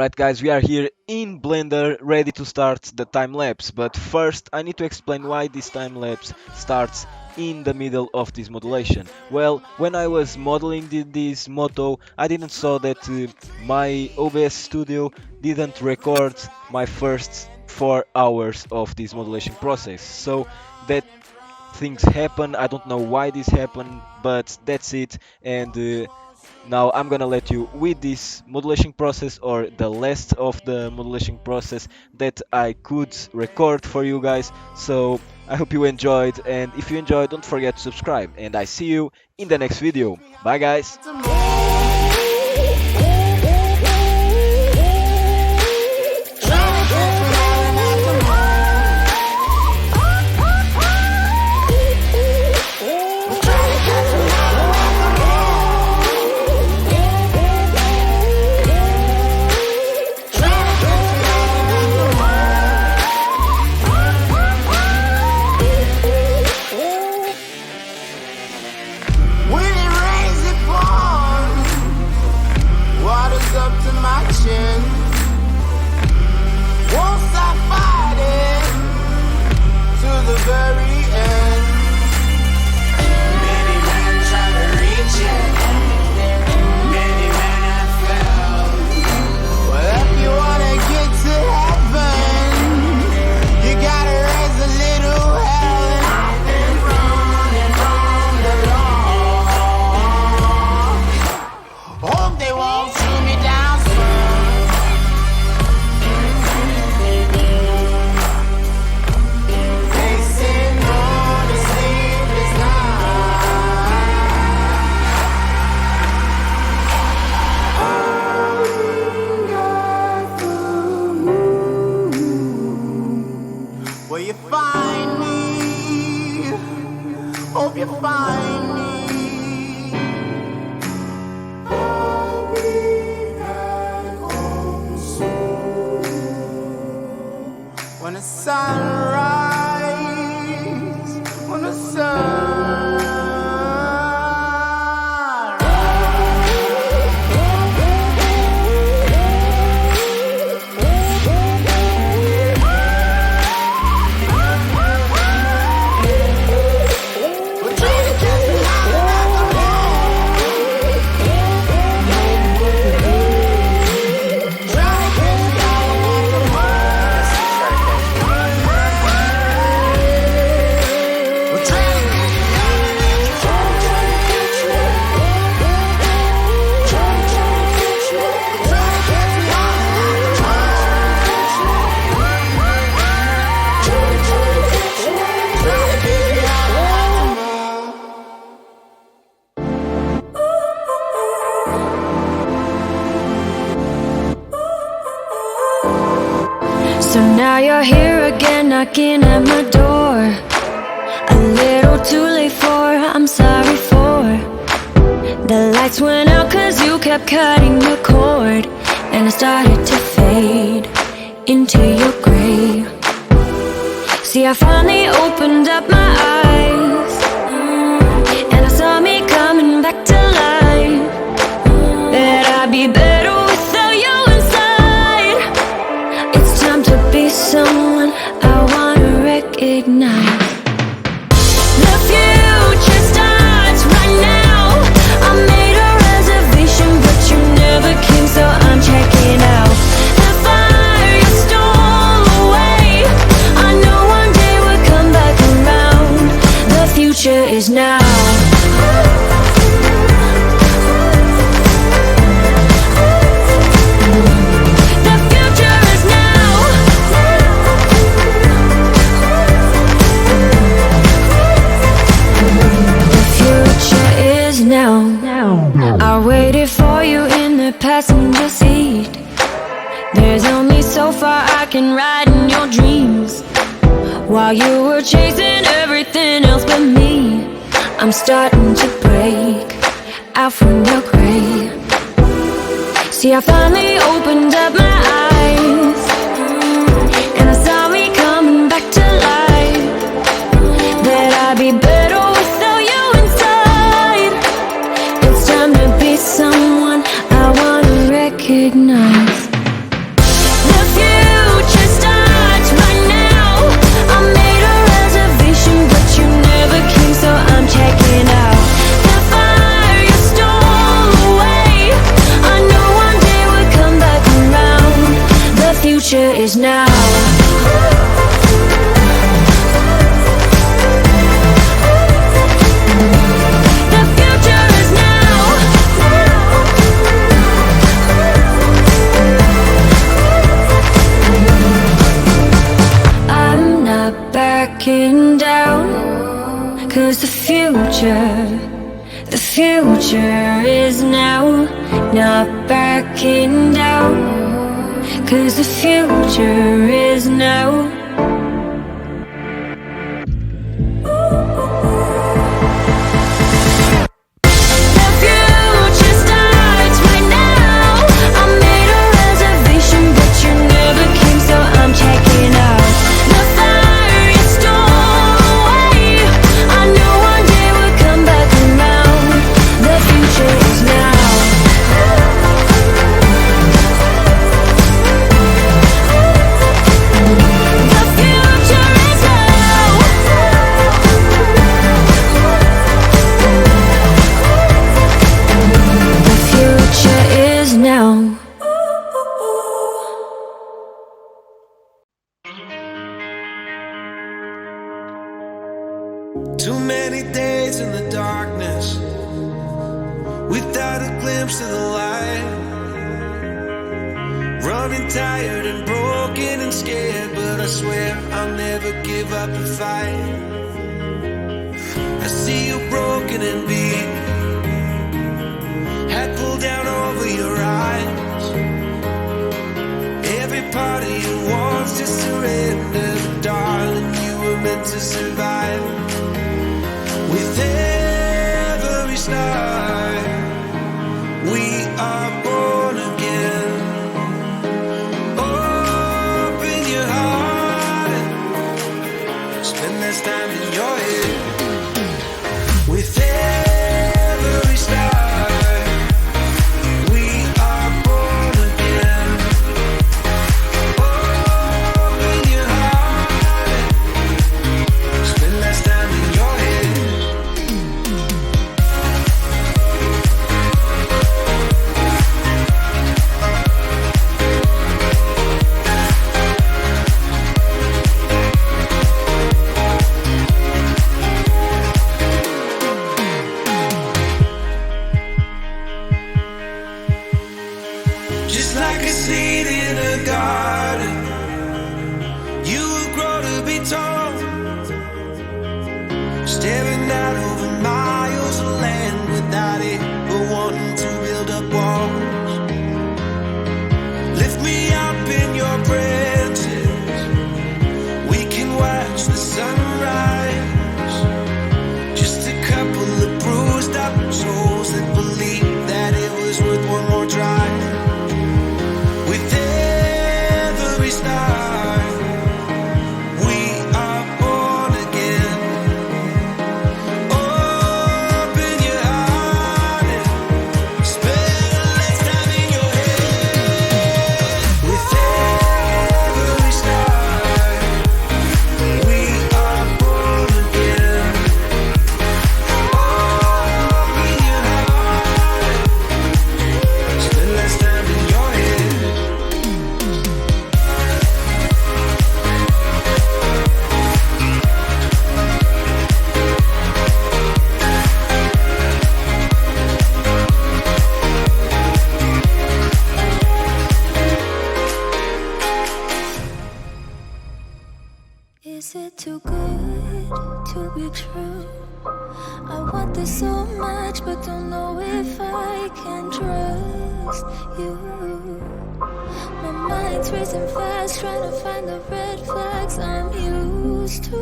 Alright guys, we are here in Blender ready to start the time lapse, but first I need to explain why this time lapse starts in the middle of this modulation. Well, when I was modeling this moto, I didn't saw that my OBS studio didn't record my first 4 hours of this modulation process. So that things happen, I don't know why this happened, but that's it. And now I'm gonna let you with this modulation process, or the last of the modulation process that I could record for you guys. So I hope you enjoyed, and if you enjoyed, don't forget to subscribe, and I see you in the next video. Bye guys. Won't stop fighting to the very end. Many men try to reach it, many men have failed. Well, if you wanna get to heaven, you gotta raise a little hell. And I've been running from the law. Hope they won't shoot me down soon. Will you find me? Hope you find me. I'll be back home soon. When the sunrise, when the sun. So now you're here again, knocking at my door. A little too late for, I'm sorry for. The lights went out cause you kept cutting the cord, and I started to fade into your gray. See, I finally opened up my eyes, and I saw me coming back to life. That I'd be better without you inside. It's time to be someone I wanna recognize. The future starts right now. I made a reservation, but you never came, so I'm checking out. The fire you stole away, I know one day we'll come back around. The future is now. I waited for you in the passenger seat. There's only so far I can ride in your dreams. While you were chasing everything else but me, I'm starting to break out from your gray. See, I finally opened up my eyes, and I saw me coming back to life. That I'd be better without you inside. It's time to be someone I wanna recognize. future is now. The future is now. I'm not backing down, 'cause the future is now. Not backing down, 'cause the future is now. The future starts right now. I made a reservation, but you never came, so I'm checking out. The fire you stole away, I knew one day would come back around. The future is now. The future is now. The future is now. Too many days in the darkness without a glimpse of the light. Running tired and broken and scared, but I swear I'll never give up the fight. I see you broken and beat, hat pulled down over your eyes. Every part of you wants to surrender, but darling, you were meant to survive. With every start, we are born again. Open your heart and spend less time in your head. With every start, we are born again. Open your heart and spend less time in your head. Just like a seed in a garden, you will grow to be tall, staring out over miles of land without it, but wanting to build up walls. Lift me up in your branches, we can watch the sunrise. Just a couple of bruised up souls that believe that it was worth one more try. With every start, we are born again. Open your heart and spend less time in your head. With every start, we are born again. Open your heart and spend less time in your head. Is it too good to be true? I want this so much, but don't know if I can trust you. My mind's racing fast, trying to find the red flags I'm used to.